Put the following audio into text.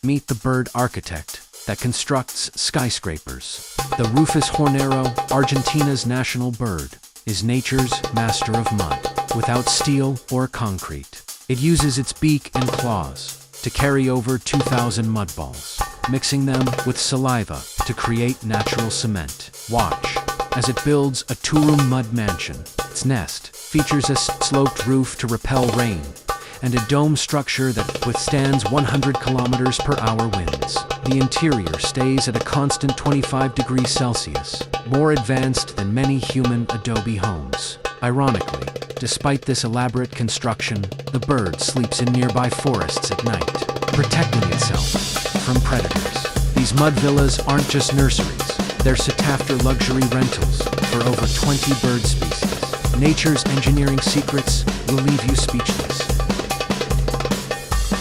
Meet the bird architect that constructs skyscrapers. The Rufous Hornero, Argentina's national bird, is nature's master of mud. Without steel or concrete, it uses its beak and claws to carry over 2,000 mud balls, mixing them with saliva to create natural cement. Watch as it builds a two-room mud mansion. Its nest features a sloped roof to repel rain and a dome structure that withstands 100 kilometers per hour winds. The interior stays at a constant 25 degrees Celsius, more advanced than many human Adobe homes. Ironically, despite this elaborate construction, the bird sleeps in nearby forests at night, protecting itself from predators. These mud villas aren't just nurseries, they're sought-after luxury rentals for over 20 bird species. Nature's engineering secrets will leave you speechless.